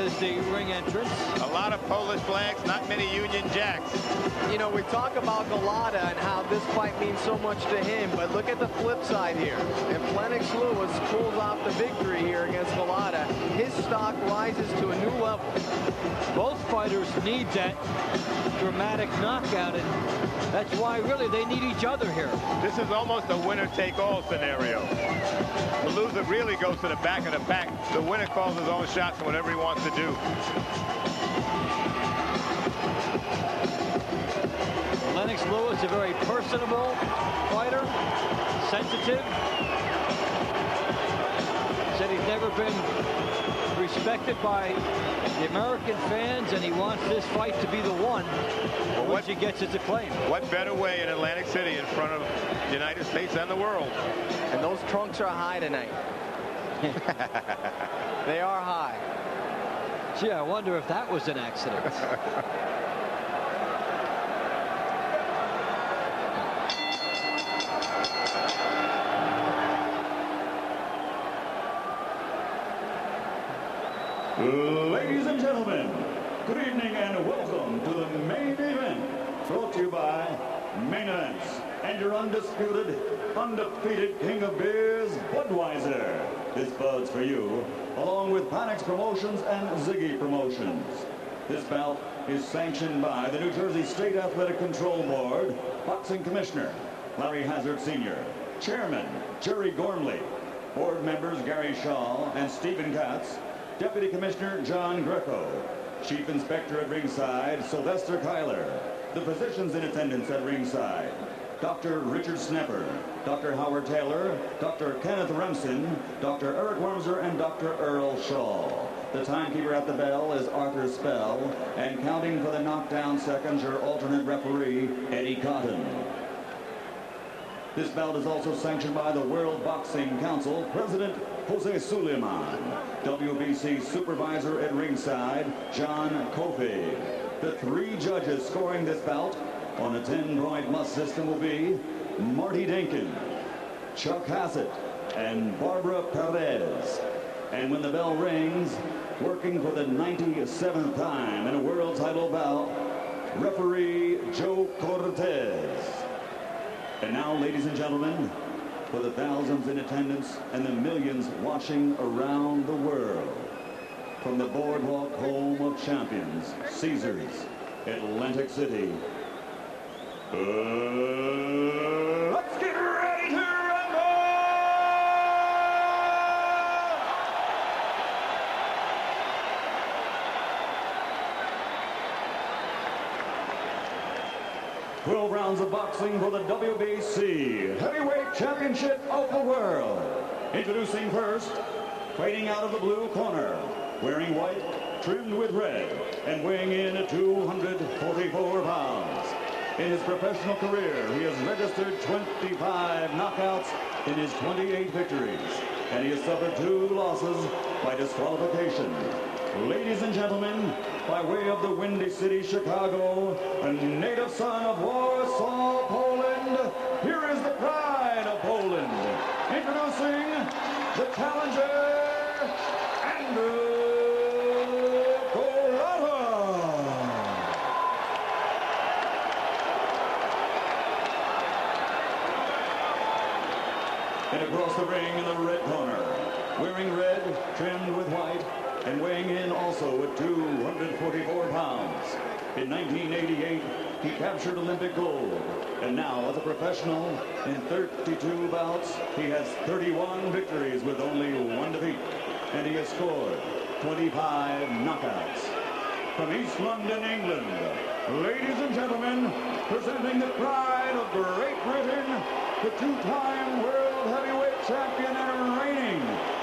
is the ring entrance. A lot of Polish flags, not many Union Jacks. You know, we talk about Golota and how this fight means so much to him, but look at the flip side here. If Lennox Lewis pulls off the victory here against Golota, his stock rises to a new level. Both fighters need that dramatic knockout, and that's why really they need each other here. This is almost a winner-take-all scenario. The loser really goes to the back of the pack. The winner calls his own shots and whatever he wants to do. Lennox Lewis, a very personable fighter, sensitive. Said he's never been respected by the American fans, and he wants this fight to be the one once he gets his acclaim. What better way in Atlantic City in front of the United States and the world? And those trunks are high tonight. They are high. Gee, I wonder if that was an accident. Ladies and gentlemen, good evening and welcome to the main event, brought to you by Main Events and your undisputed, undefeated king of beers, Budweiser. This bout's for you, along with Panax Promotions and Ziggy Promotions. This bout is sanctioned by the New Jersey State Athletic Control Board, Boxing Commissioner Larry Hazard Sr., Chairman Jerry Gormley, Board members Gary Shaw and Stephen Katz, Deputy Commissioner John Greco, Chief Inspector at ringside Sylvester Kyler, the physicians in attendance at ringside Dr. Richard Snepper, Dr. Howard Taylor, Dr. Kenneth Remsen, Dr. Eric Wormser, and Dr. Earl Shaw. The timekeeper at the bell is Arthur Spell, and counting for the knockdown seconds, your alternate referee, Eddie Cotton. This bout is also sanctioned by the World Boxing Council, President Jose Suleiman, WBC Supervisor at ringside, John Kofi. The three judges scoring this bout on a 10-point must system will be Marty Denkin, Chuck Hassett, and Barbara Perez. And when the bell rings, working for the 97th time in a world title bout, referee Joe Cortes. And now, ladies and gentlemen, for the thousands in attendance and the millions watching around the world, from the boardwalk home of champions, Caesars, Atlantic City, let's get ready to rumble! "12 rounds of boxing for the WBC Heavyweight Championship of the World. Introducing first, fighting out of the blue corner, wearing white, trimmed with red, and weighing in at 244 pounds. In his professional career, he has registered 25 knockouts in his 28 victories, and he has suffered 2 losses by disqualification. Ladies and gentlemen, by way of the Windy City, Chicago, a native son of Warsaw, Poland, here is the pride of Poland, introducing the challenger, Andrew Golota. And across the ring in the red corner, wearing red, trimmed with white, and weighing in also at 244 pounds. In 1988, he captured Olympic gold. And now, as a professional, in 32 bouts, he has 31 victories with only 1 defeat. And he has scored 25 knockouts. From East London, England, ladies and gentlemen, presenting the pride of Great Britain, the 2-time world heavyweight champion and reigning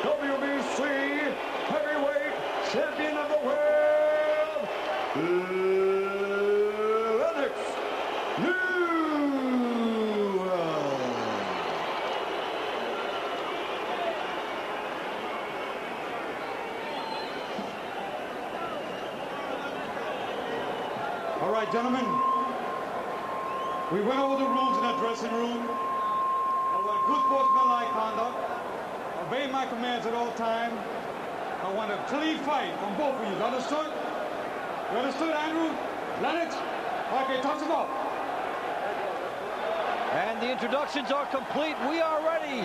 WBC heavyweight champion of the world, Lennox Lewis. All right, gentlemen, we went over the rules in that dressing room. I want good sportsmanlike conduct, obey my commands at all times, I want a clean fight from both of you. Understood? You understood, Andrew? Lennox? Okay, touch him up. And the introductions are complete. We are ready.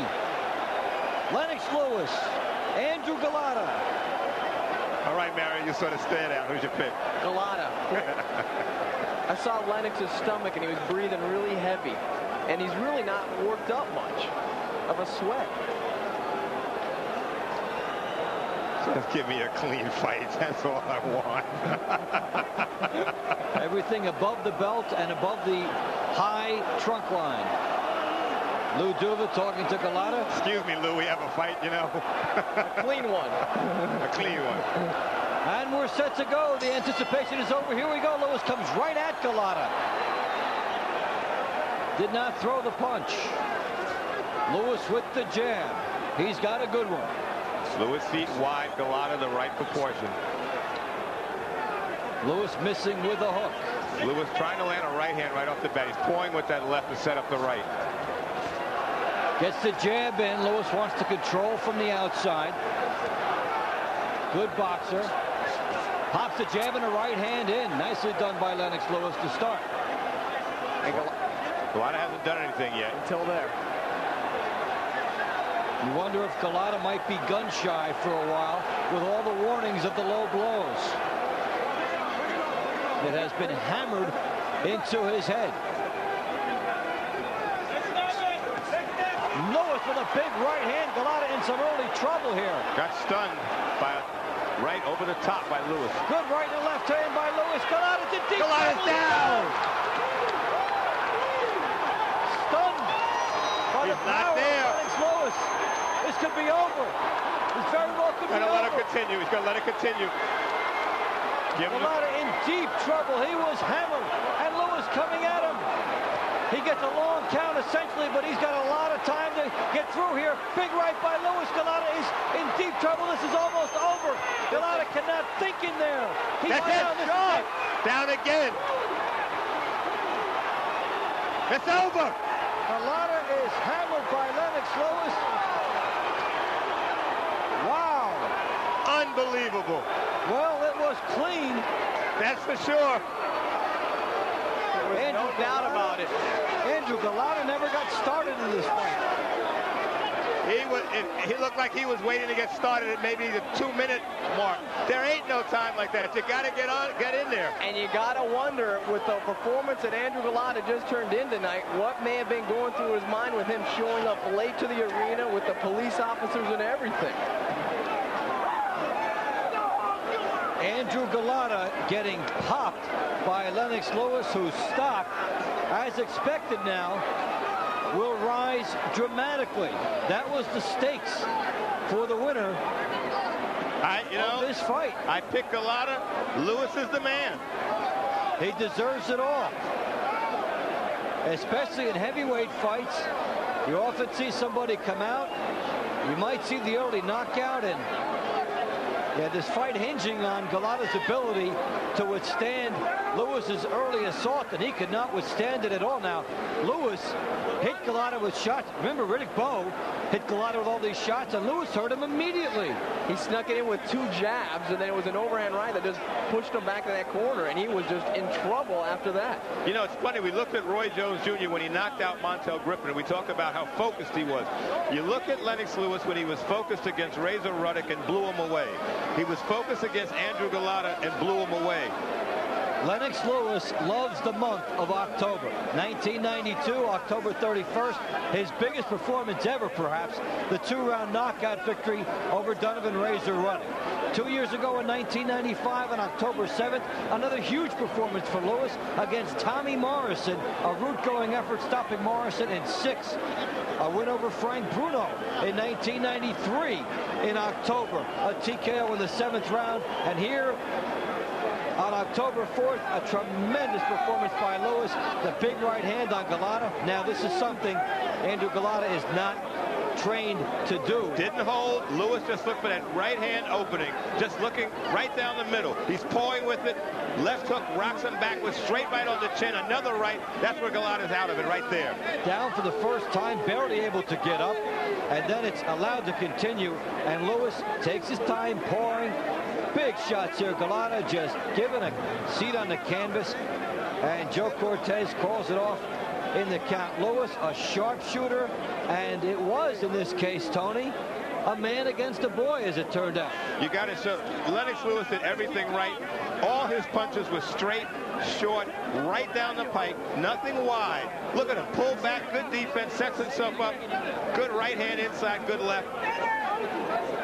Lennox Lewis, Andrew Golota. All right, Mary, you sort of stand out. Who's your pick? Golota. I saw Lennox's stomach, and he was breathing really heavy. And he's really not worked up much of a sweat. Just give me a clean fight. That's all I want. Everything above the belt and above the high trunk line. Lou Duva talking to Golota. Excuse me, Lou, we have a fight, you know. A clean one. A clean one. And we're set to go. The anticipation is over. Here we go. Lewis comes right at Golota. Did not throw the punch. Lewis with the jab. He's got a good one. Lewis feet wide, Golota the right proportion. Lewis missing with a hook. Lewis trying to land a right hand right off the bat. He's pulling with that left to set up the right. Gets the jab in. Lewis wants to control from the outside. Good boxer. Pops the jab and a right hand in. Nicely done by Lennox Lewis to start. Golota hasn't done anything yet. Until there. You wonder if Golota might be gun shy for a while with all the warnings of the low blows. It has been hammered into his head. Lewis with a big right hand. Golota in some early trouble here. Got stunned by right over the top by Lewis. Good right and left hand by Lewis. Golota's in deep. Golota's down. Stunned by the power of Lennox Lewis. This could be over. This very well could be over. He's gonna let it continue. He's gonna let it continue. Golota in deep trouble. He was hammered, and Lewis coming at him. He gets a long count essentially, but he's got a lot of time to get through here. Big right by Lewis. Golota is in deep trouble. This is almost over. Golota cannot think in there. He's down. Down again. It's over. Golota is hammered by Lennox Lewis. Wow. Unbelievable. Well, it was clean. That's for sure. There was no doubt about it. Andrew Golota never got started in this fight. He looked like he was waiting to get started at maybe the 2-minute mark. There ain't no time like that. You got to get in there. And you got to wonder, with the performance that Andrew Golota just turned in tonight, what may have been going through his mind with him showing up late to the arena with the police officers and everything. Andrew Golota getting popped by Lennox Lewis, whose stock, as expected now, will rise dramatically. That was the stakes for the winner of this fight. I picked Golota. Lewis is the man. He deserves it all. Especially in heavyweight fights, you often see somebody come out. You might see the early knockout, and yeah, this fight hinging on Golota's ability to withstand Lewis's early assault, and he could not withstand it at all. Now, Lewis hit Golota with shots. Remember, Riddick Bowe hit Golota with all these shots, and Lewis hurt him immediately. He snuck it in with 2 jabs, and then it was an overhand right that just pushed him back to that corner, and he was just in trouble after that. You know, it's funny. We looked at Roy Jones Jr. when he knocked out Montel Griffin, and we talk about how focused he was. You look at Lennox Lewis when he was focused against Razor Ruddock and blew him away. He was focused against Andrew Golota and blew him away. Lennox Lewis loves the month of October. 1992, October 31st, his biggest performance ever, perhaps, the 2-round knockout victory over Donovan Razor Ruddock. 2 years ago in 1995, on October 7th, another huge performance for Lewis against Tommy Morrison, a route-going effort stopping Morrison in 6. A win over Frank Bruno in 1993 in October, a TKO in the 7th round, and here on October 4th, a tremendous performance by Lewis. The big right hand on Golota. Now, this is something Andrew Golota is not trained to do. Didn't hold. Lewis just looked for that right hand opening, just looking right down the middle. He's pawing with it. Left hook rocks him back with straight right on the chin. Another right. That's where Golota's out of it right there. Down for the first time, barely able to get up. and then it's allowed to continue, and Lewis takes his time, pouring. Big shots here. Golota just given a seat on the canvas, and Joe Cortes calls it off in the count. Lewis, a sharpshooter, and it was, in this case, Tony, a man against a boy, as it turned out. You got to show Lennox Lewis did everything right. All his punches were straight, short, right down the pipe, nothing wide. Look at him, pull back, good defense, sets himself up, good right hand inside, good left.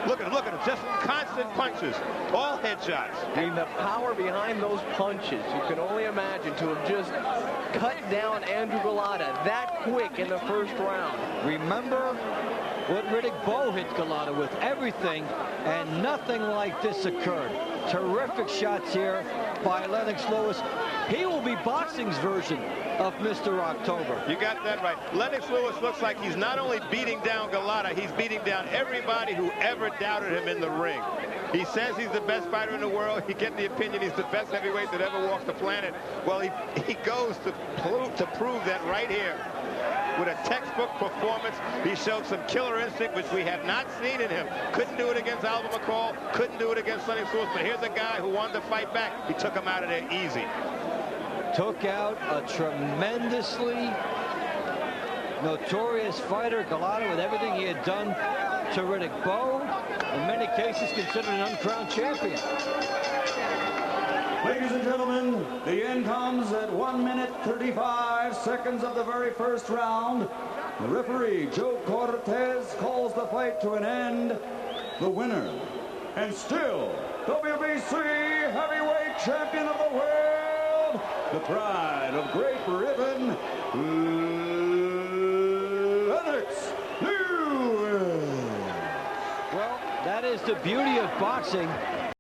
Look at him, just constant punches, all headshots. I mean, the power behind those punches, you can only imagine, to have just cut down Andrew Golota that quick in the first round. Remember what Riddick Bowe hit Golota with, everything, and nothing like this occurred. Terrific shots here by Lennox Lewis. He will be boxing's version of Mr. October. You got that right. Lennox Lewis looks like he's not only beating down Golota, he's beating down everybody who ever doubted him in the ring. He says he's the best fighter in the world. He gets the opinion he's the best heavyweight that ever walked the planet. Well, he goes to prove that right here. With a textbook performance, he showed some killer instinct, which we have not seen in him. Couldn't do it against Alvin McCall, couldn't do it against Lennox Lewis, but here's a guy who wanted to fight back. He took him out of there easy. Took out a tremendously notorious fighter, Golota, with everything he had done to Riddick Bowe. In many cases, considered an uncrowned champion. Ladies and gentlemen, the end comes at 1 minute 35 seconds of the very first round. The referee, Joe Cortes, calls the fight to an end. The winner, and still WBC heavyweight champion of the world, the pride of Great Britain, Lennox Lewis. Well, that is the beauty of boxing.